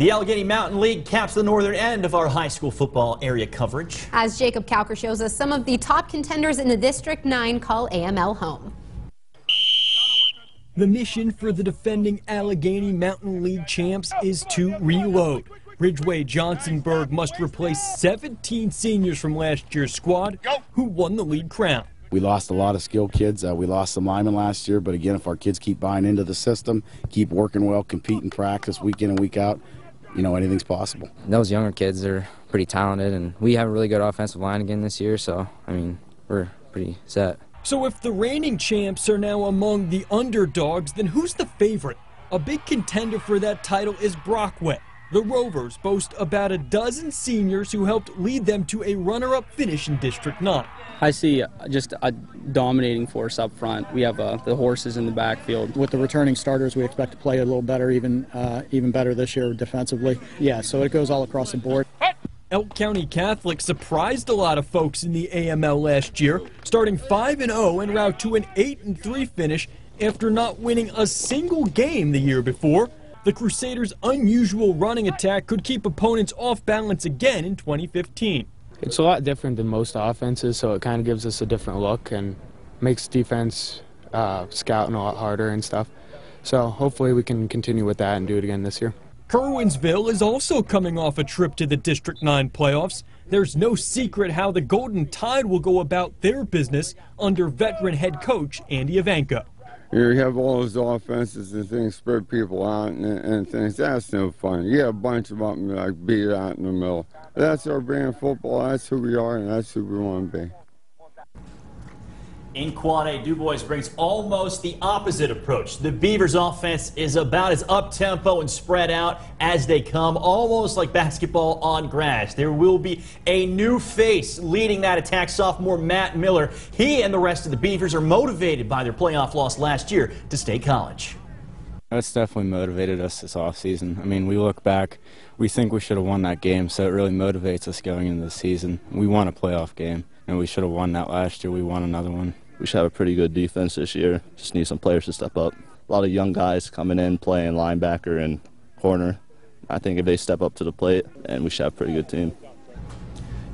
The Allegheny Mountain League caps the northern end of our high school football area coverage. As Jacob Calker shows us, some of the top contenders in the District 9 call AML home. The mission for the defending Allegheny Mountain League champs is to reload. Ridgeway Johnsonburg must replace 17 seniors from last year's squad who won the league crown. We lost a lot of skilled kids. We lost some linemen last year, but again, if our kids keep buying into the system, keep working well, compete and practice week in and week out, you know, anything's possible. Those younger kids are pretty talented, and we have a really good offensive line again this year, so, I mean, we're pretty set. So if the reigning champs are now among the underdogs, then who's the favorite? A big contender for that title is Brockway. The Rovers boast about a dozen seniors who helped lead them to a runner-up finish in District 9. I see just a dominating force up front. We have the horses in the backfield. With the returning starters, we expect to play a little better, even better this year defensively. Yeah, so it goes all across the board. Elk County Catholic surprised a lot of folks in the AML last year, starting 5-0 en route to an 8-3 finish after not winning a single game the year before. The Crusaders' unusual running attack could keep opponents off balance again in 2015. It's a lot different than most offenses, so it kind of gives us a different look and makes defense scouting a lot harder and stuff. So hopefully we can continue with that and do it again this year. Kerwinsville is also coming off a trip to the District 9 playoffs. There's no secret how the Golden Tide will go about their business under veteran head coach Andy Ivanko. You have all those offenses and things, spread people out and things. That's no fun. You have a bunch of them like beat out in the middle. That's our brand of football. That's who we are, and that's who we want to be. In Quad A, Du Bois brings almost the opposite approach. The Beavers' offense is about as up-tempo and spread out as they come, almost like basketball on grass. There will be a new face leading that attack, sophomore Matt Miller. He and the rest of the Beavers are motivated by their playoff loss last year to State College. That's definitely motivated us this offseason. I mean, we look back, we think we should have won that game, so it really motivates us going into the season. We won a playoff game, and we should have won that last year. We won another one. We should have a pretty good defense this year. Just need some players to step up. A lot of young guys coming in, playing linebacker and corner. I think if they step up to the plate, and we should have a pretty good team.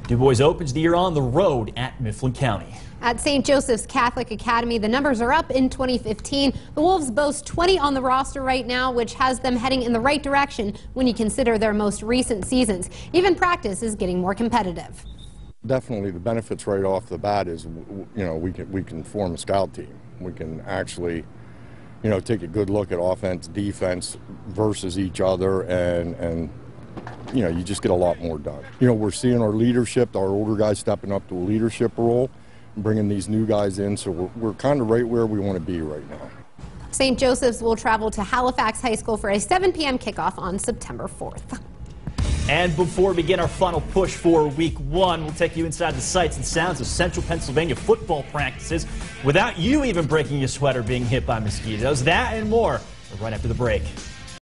Du Bois opens the year on the road at Mifflin County. At St. Joseph's Catholic Academy, the numbers are up in 2015. The Wolves boast 20 on the roster right now, which has them heading in the right direction when you consider their most recent seasons. Even practice is getting more competitive. Definitely the benefits right off the bat is, you know, we can form a scout team. We can actually, you know, take a good look at offense, defense versus each other, and you know, you just get a lot more done. You know, we're seeing our leadership, our older guys stepping up to a leadership role, bringing these new guys in, so we're kind of right where we want to be right now. St. Joseph's will travel to Halifax High School for a 7 p.m. kickoff on September 4th. And before we begin our final push for Week 1, we'll take you inside the sights and sounds of Central Pennsylvania football practices without you even breaking your sweater being hit by mosquitoes. That and more right after the break.